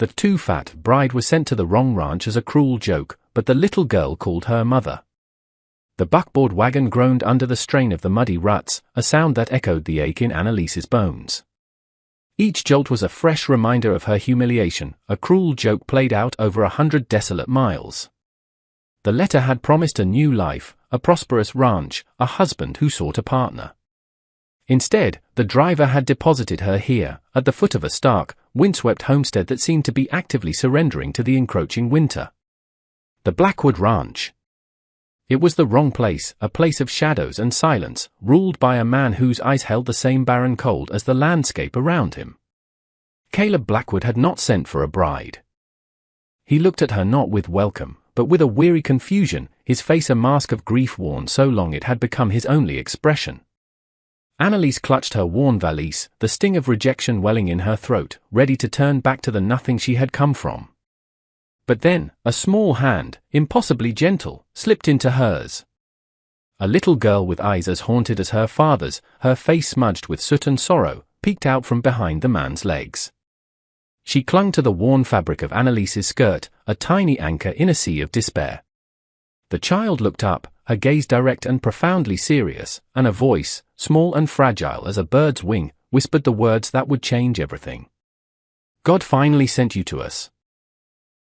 The too-fat bride was sent to the wrong ranch as a cruel joke, but the little girl called her mother. The buckboard wagon groaned under the strain of the muddy ruts, a sound that echoed the ache in Annalise's bones. Each jolt was a fresh reminder of her humiliation, a cruel joke played out over 100 desolate miles. The letter had promised a new life, a prosperous ranch, a husband who sought a partner. Instead, the driver had deposited her here, at the foot of a stark, windswept homestead that seemed to be actively surrendering to the encroaching winter. The Blackwood Ranch. It was the wrong place, a place of shadows and silence, ruled by a man whose eyes held the same barren cold as the landscape around him. Caleb Blackwood had not sent for a bride. He looked at her not with welcome, but with a weary confusion, his face a mask of grief worn so long it had become his only expression. Annalise clutched her worn valise, the sting of rejection welling in her throat, ready to turn back to the nothing she had come from. But then, a small hand, impossibly gentle, slipped into hers. A little girl with eyes as haunted as her father's, her face smudged with soot and sorrow, peeked out from behind the man's legs. She clung to the worn fabric of Annalise's skirt, a tiny anchor in a sea of despair. The child looked up, her gaze direct and profoundly serious, and a voice, small and fragile as a bird's wing, whispered the words that would change everything. God finally sent you to us.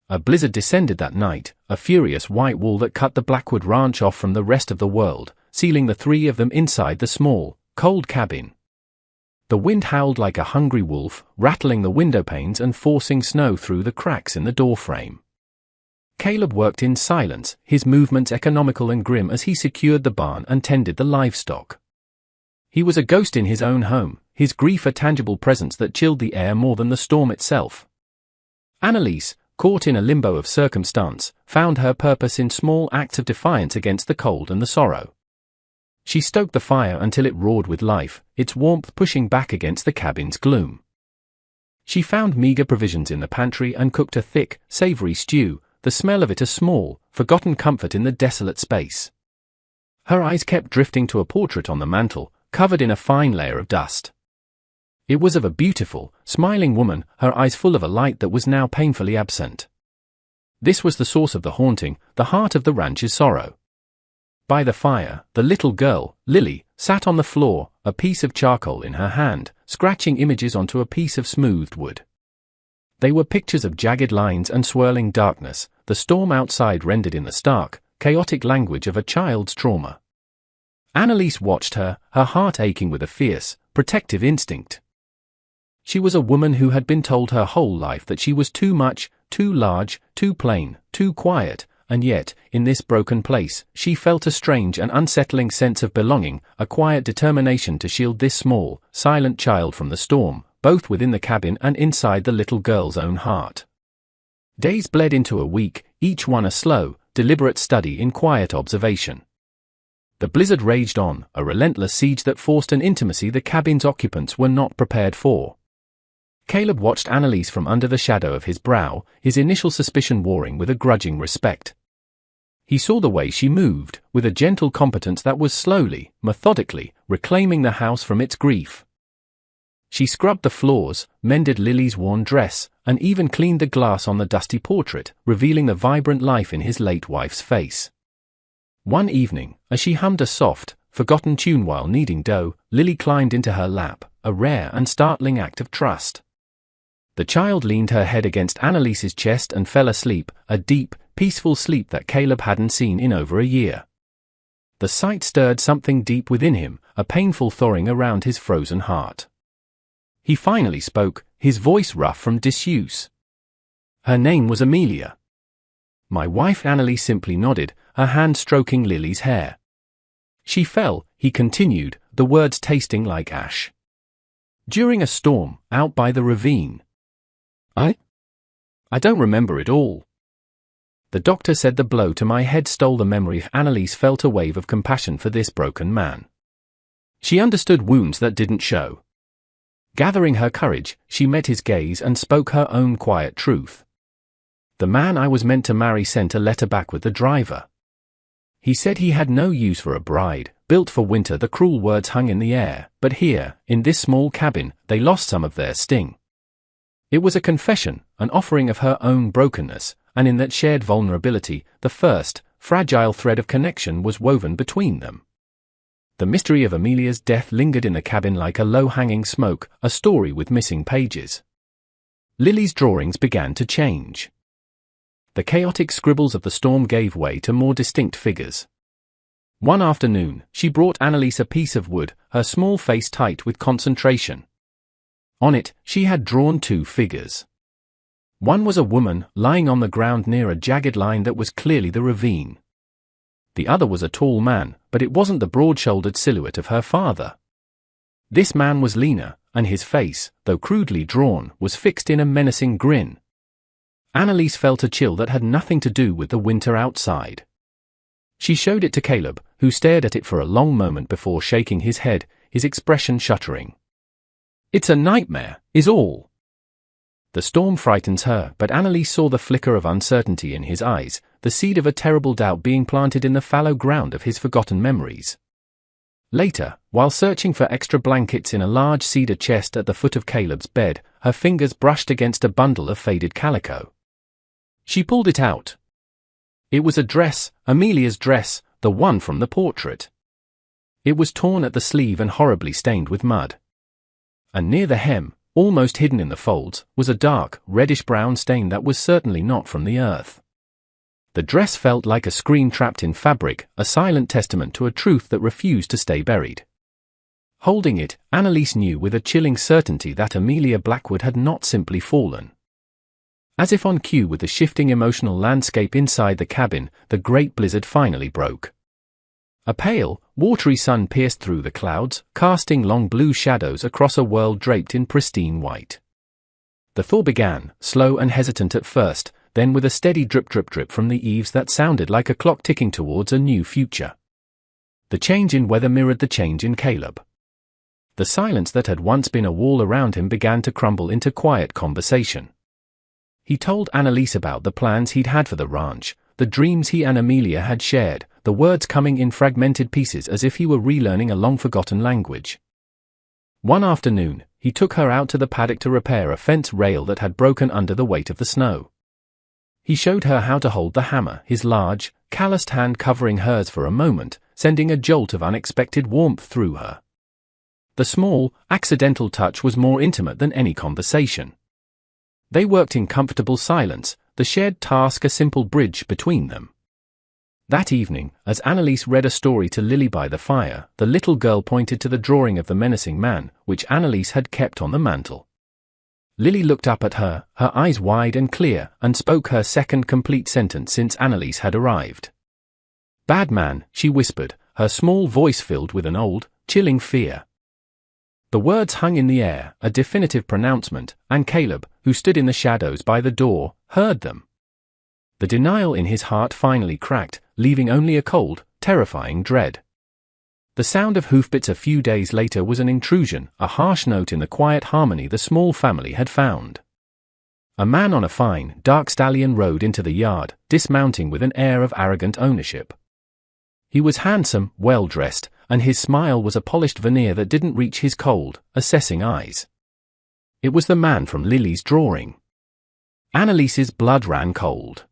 A blizzard descended that night, a furious white wall that cut the Blackwood Ranch off from the rest of the world, sealing the three of them inside the small, cold cabin. The wind howled like a hungry wolf, rattling the window panes and forcing snow through the cracks in the doorframe. Caleb worked in silence, his movements economical and grim as he secured the barn and tended the livestock. He was a ghost in his own home, his grief a tangible presence that chilled the air more than the storm itself. Annalise, caught in a limbo of circumstance, found her purpose in small acts of defiance against the cold and the sorrow. She stoked the fire until it roared with life, its warmth pushing back against the cabin's gloom. She found meager provisions in the pantry and cooked a thick, savory stew, the smell of it a small, forgotten comfort in the desolate space. Her eyes kept drifting to a portrait on the mantel, covered in a fine layer of dust. It was of a beautiful, smiling woman, her eyes full of a light that was now painfully absent. This was the source of the haunting, the heart of the ranch's sorrow. By the fire, the little girl, Lily, sat on the floor, a piece of charcoal in her hand, scratching images onto a piece of smoothed wood. They were pictures of jagged lines and swirling darkness, the storm outside rendered in the stark, chaotic language of a child's trauma. Annalise watched her, her heart aching with a fierce, protective instinct. She was a woman who had been told her whole life that she was too much, too large, too plain, too quiet, and yet, in this broken place, she felt a strange and unsettling sense of belonging, a quiet determination to shield this small, silent child from the storm, both within the cabin and inside the little girl's own heart. Days bled into a week, each one a slow, deliberate study in quiet observation. The blizzard raged on, a relentless siege that forced an intimacy the cabin's occupants were not prepared for. Caleb watched Annalise from under the shadow of his brow, his initial suspicion warring with a grudging respect. He saw the way she moved, with a gentle competence that was slowly, methodically, reclaiming the house from its grief. She scrubbed the floors, mended Lily's worn dress, and even cleaned the glass on the dusty portrait, revealing the vibrant life in his late wife's face. One evening, as she hummed a soft, forgotten tune while kneading dough, Lily climbed into her lap, a rare and startling act of trust. The child leaned her head against Annalise's chest and fell asleep, a deep, peaceful sleep that Caleb hadn't seen in over a year. The sight stirred something deep within him, a painful thawing around his frozen heart. He finally spoke, his voice rough from disuse. Her name was Amelia. My wife. Annalise simply nodded, her hand stroking Lily's hair. She fell, he continued, the words tasting like ash. During a storm, out by the ravine. I don't remember it all. The doctor said the blow to my head stole the memory. Annalise felt a wave of compassion for this broken man. She understood wounds that didn't show. Gathering her courage, she met his gaze and spoke her own quiet truth. The man I was meant to marry sent a letter back with the driver. He said he had no use for a bride, built for winter. The cruel words hung in the air, but here, in this small cabin, they lost some of their sting. It was a confession, an offering of her own brokenness, and in that shared vulnerability, the first, fragile thread of connection was woven between them. The mystery of Amelia's death lingered in the cabin like a low-hanging smoke, a story with missing pages. Lily's drawings began to change. The chaotic scribbles of the storm gave way to more distinct figures. One afternoon, she brought Anneliese a piece of wood, her small face tight with concentration. On it, she had drawn two figures. One was a woman, lying on the ground near a jagged line that was clearly the ravine. The other was a tall man, but it wasn't the broad-shouldered silhouette of her father. This man was leaner, and his face, though crudely drawn, was fixed in a menacing grin. Anneliese felt a chill that had nothing to do with the winter outside. She showed it to Caleb, who stared at it for a long moment before shaking his head, his expression shuddering. "It's a nightmare, is all." The storm frightens her, but Anneliese saw the flicker of uncertainty in his eyes, the seed of a terrible doubt being planted in the fallow ground of his forgotten memories. Later, while searching for extra blankets in a large cedar chest at the foot of Caleb's bed, her fingers brushed against a bundle of faded calico. She pulled it out. It was a dress, Amelia's dress, the one from the portrait. It was torn at the sleeve and horribly stained with mud. And near the hem, almost hidden in the folds, was a dark, reddish-brown stain that was certainly not from the earth. The dress felt like a scream trapped in fabric, a silent testament to a truth that refused to stay buried. Holding it, Anneliese knew with a chilling certainty that Amelia Blackwood had not simply fallen. As if on cue with the shifting emotional landscape inside the cabin, the great blizzard finally broke. A pale, watery sun pierced through the clouds, casting long blue shadows across a world draped in pristine white. The thaw began, slow and hesitant at first, then with a steady drip-drip-drip from the eaves that sounded like a clock ticking towards a new future. The change in weather mirrored the change in Caleb. The silence that had once been a wall around him began to crumble into quiet conversation. He told Anneliese about the plans he'd had for the ranch, the dreams he and Amelia had shared, the words coming in fragmented pieces as if he were relearning a long-forgotten language. One afternoon, he took her out to the paddock to repair a fence rail that had broken under the weight of the snow. He showed her how to hold the hammer, his large, calloused hand covering hers for a moment, sending a jolt of unexpected warmth through her. The small, accidental touch was more intimate than any conversation. They worked in comfortable silence, the shared task a simple bridge between them. That evening, as Anneliese read a story to Lily by the fire, the little girl pointed to the drawing of the menacing man, which Anneliese had kept on the mantel. Lily looked up at her, her eyes wide and clear, and spoke her second complete sentence since Anneliese had arrived. "Bad man," she whispered, her small voice filled with an old, chilling fear. The words hung in the air, a definitive pronouncement, and Caleb, who stood in the shadows by the door, heard them. The denial in his heart finally cracked, leaving only a cold, terrifying dread. The sound of hoofbeats a few days later was an intrusion, a harsh note in the quiet harmony the small family had found. A man on a fine, dark stallion rode into the yard, dismounting with an air of arrogant ownership. He was handsome, well-dressed, and his smile was a polished veneer that didn't reach his cold, assessing eyes. It was the man from Lily's drawing. Anneliese's blood ran cold.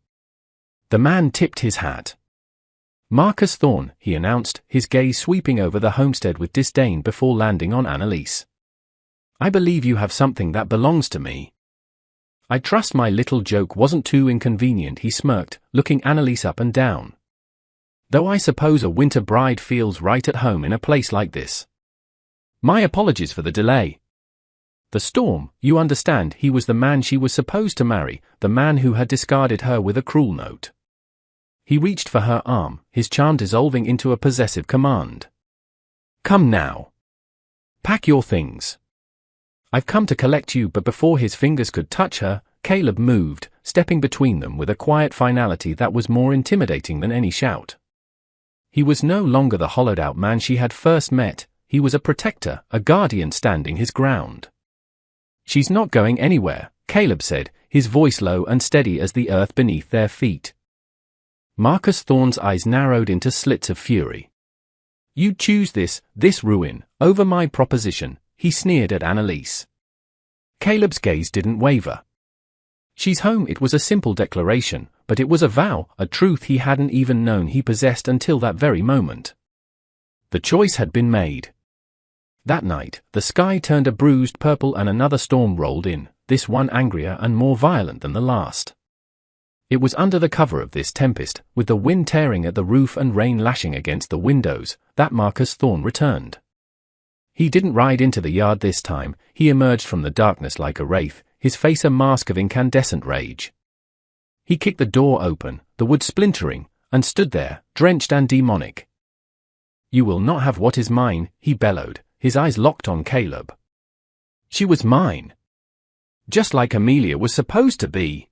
The man tipped his hat. "Marcus Thorne," he announced, his gaze sweeping over the homestead with disdain before landing on Anneliese. "I believe you have something that belongs to me." "I trust my little joke wasn't too inconvenient," he smirked, looking Anneliese up and down. "Though I suppose a winter bride feels right at home in a place like this. My apologies for the delay." The storm, you understand, he was the man she was supposed to marry, the man who had discarded her with a cruel note. He reached for her arm, his charm dissolving into a possessive command. "Come now. Pack your things. I've come to collect you." But before his fingers could touch her, Caleb moved, stepping between them with a quiet finality that was more intimidating than any shout. He was no longer the hollowed-out man she had first met, he was a protector, a guardian standing his ground. "She's not going anywhere," Caleb said, his voice low and steady as the earth beneath their feet. Marcus Thorne's eyes narrowed into slits of fury. "You choose this ruin, over my proposition," he sneered at Anneliese. Caleb's gaze didn't waver. She's home. It was a simple declaration, but it was a vow, a truth he hadn't even known he possessed until that very moment. The choice had been made. That night, the sky turned a bruised purple and another storm rolled in, this one angrier and more violent than the last. It was under the cover of this tempest, with the wind tearing at the roof and rain lashing against the windows, that Marcus Thorne returned. He didn't ride into the yard this time. He emerged from the darkness like a wraith, his face a mask of incandescent rage. He kicked the door open, the wood splintering, and stood there, drenched and demonic. "You will not have what is mine," he bellowed, his eyes locked on Caleb. She was mine. Just like Amelia was supposed to be.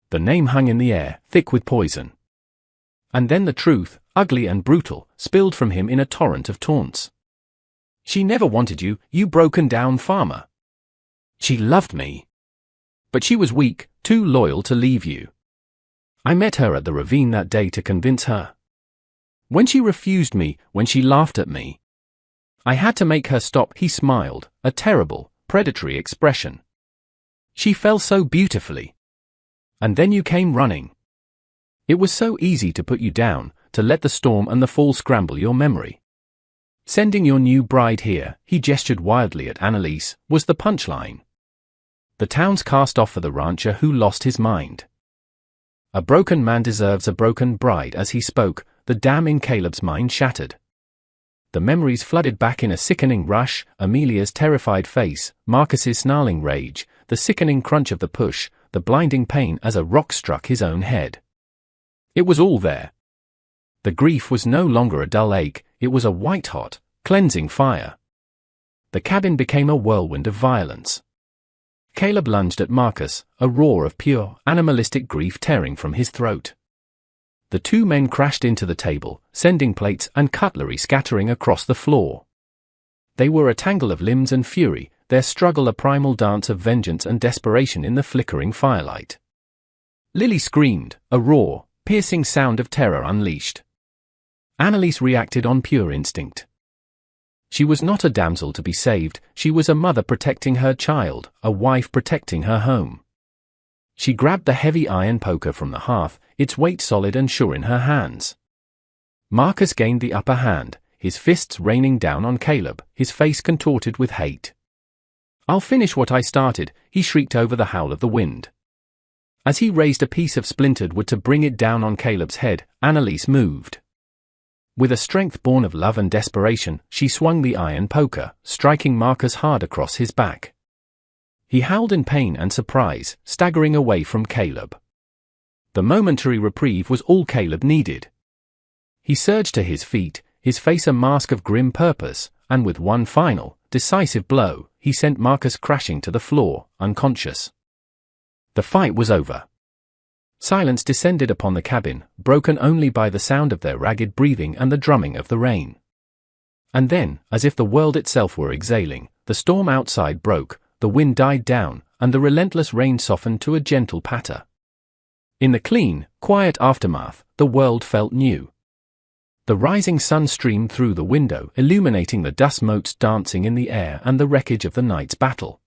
The name hung in the air, thick with poison. And then the truth, ugly and brutal, spilled from him in a torrent of taunts. "She never wanted you, you broken-down farmer. She loved me. But she was weak, too loyal to leave you. I met her at the ravine that day to convince her. When she refused me, when she laughed at me, I had to make her stop." He smiled, a terrible, predatory expression. "She fell so beautifully. And then you came running. It was so easy to put you down, to let the storm and the fall scramble your memory. Sending your new bride here," he gestured wildly at Annalise, "was the punchline. The town's cast off for the rancher who lost his mind. A broken man deserves a broken bride." As he spoke, the dam in Caleb's mind shattered. The memories flooded back in a sickening rush, Amelia's terrified face, Marcus's snarling rage, the sickening crunch of the push, the blinding pain as a rock struck his own head. It was all there. The grief was no longer a dull ache, it was a white-hot, cleansing fire. The cabin became a whirlwind of violence. Caleb lunged at Marcus, a roar of pure, animalistic grief tearing from his throat. The two men crashed into the table, sending plates and cutlery scattering across the floor. They were a tangle of limbs and fury, their struggle a primal dance of vengeance and desperation in the flickering firelight. Lily screamed, a raw, piercing sound of terror unleashed. Annalise reacted on pure instinct. She was not a damsel to be saved, she was a mother protecting her child, a wife protecting her home. She grabbed the heavy iron poker from the hearth, its weight solid and sure in her hands. Marcus gained the upper hand, his fists raining down on Caleb, his face contorted with hate. "I'll finish what I started," he shrieked over the howl of the wind. As he raised a piece of splintered wood to bring it down on Caleb's head, Annalise moved. With a strength born of love and desperation, she swung the iron poker, striking Marcus hard across his back. He howled in pain and surprise, staggering away from Caleb. The momentary reprieve was all Caleb needed. He surged to his feet, his face a mask of grim purpose, and with one final, decisive blow, he sent Marcus crashing to the floor, unconscious. The fight was over. Silence descended upon the cabin, broken only by the sound of their ragged breathing and the drumming of the rain. And then, as if the world itself were exhaling, the storm outside broke, the wind died down, and the relentless rain softened to a gentle patter. In the clean, quiet aftermath, the world felt new. The rising sun streamed through the window, illuminating the dust motes dancing in the air and the wreckage of the night's battle.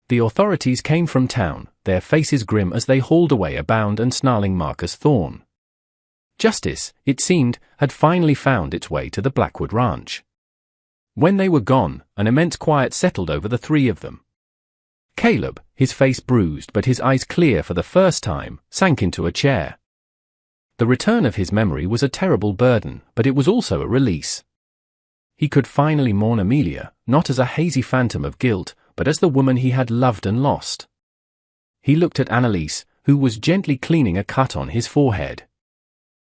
The authorities came from town, their faces grim as they hauled away a bound and snarling Marcus Thorne. Justice, it seemed, had finally found its way to the Blackwood Ranch. When they were gone, an immense quiet settled over the three of them. Caleb, his face bruised but his eyes clear for the first time, sank into a chair. The return of his memory was a terrible burden, but it was also a release. He could finally mourn Amelia, not as a hazy phantom of guilt, but as the woman he had loved and lost. He looked at Annalise, who was gently cleaning a cut on his forehead.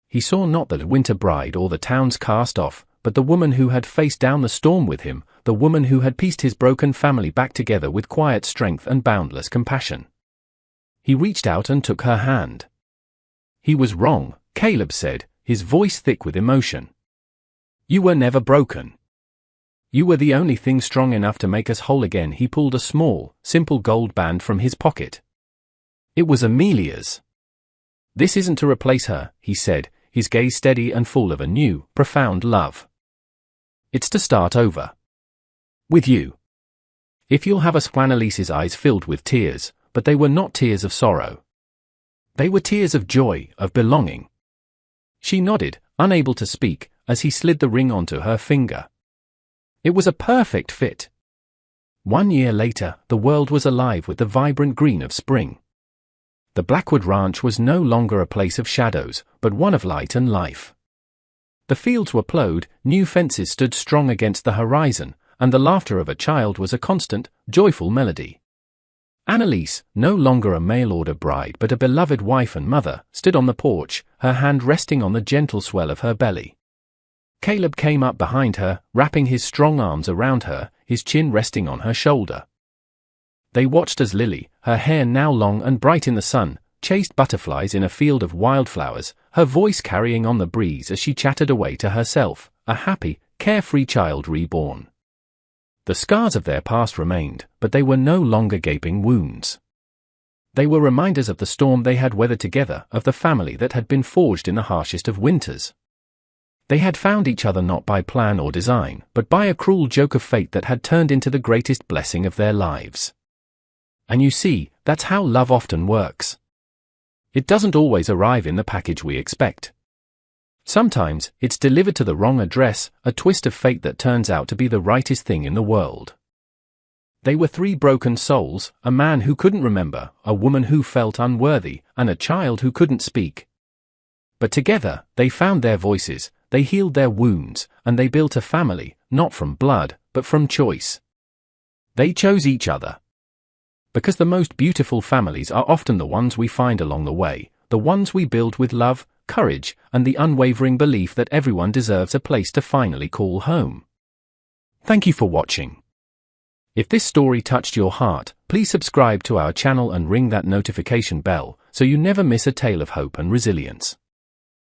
He saw not the winter bride or the town's cast off, but the woman who had faced down the storm with him, the woman who had pieced his broken family back together with quiet strength and boundless compassion. He reached out and took her hand. "He was wrong," Caleb said, his voice thick with emotion. "You were never broken. You were the only thing strong enough to make us whole again." He pulled a small, simple gold band from his pocket. It was Amelia's. "This isn't to replace her," he said, his gaze steady and full of a new, profound love. "It's to start over. With you." If you'll have us, Annalise's eyes filled with tears, but they were not tears of sorrow. They were tears of joy, of belonging. She nodded, unable to speak, as he slid the ring onto her finger. It was a perfect fit. 1 year later, the world was alive with the vibrant green of spring. The Blackwood Ranch was no longer a place of shadows, but one of light and life. The fields were plowed, new fences stood strong against the horizon, and the laughter of a child was a constant, joyful melody. Annalise, no longer a mail-order bride but a beloved wife and mother, stood on the porch, her hand resting on the gentle swell of her belly. Caleb came up behind her, wrapping his strong arms around her, his chin resting on her shoulder. They watched as Lily, her hair now long and bright in the sun, chased butterflies in a field of wildflowers, her voice carrying on the breeze as she chattered away to herself, a happy, carefree child reborn. The scars of their past remained, but they were no longer gaping wounds. They were reminders of the storm they had weathered together, of the family that had been forged in the harshest of winters. They had found each other not by plan or design, but by a cruel joke of fate that had turned into the greatest blessing of their lives. And you see, that's how love often works. It doesn't always arrive in the package we expect. Sometimes, it's delivered to the wrong address, a twist of fate that turns out to be the rightest thing in the world. They were 3 broken souls, a man who couldn't remember, a woman who felt unworthy, and a child who couldn't speak. But together, they found their voices, they healed their wounds, and they built a family, not from blood, but from choice. They chose each other. Because the most beautiful families are often the ones we find along the way, the ones we build with love, courage, and the unwavering belief that everyone deserves a place to finally call home. Thank you for watching. If this story touched your heart, please subscribe to our channel and ring that notification bell so you never miss a tale of hope and resilience.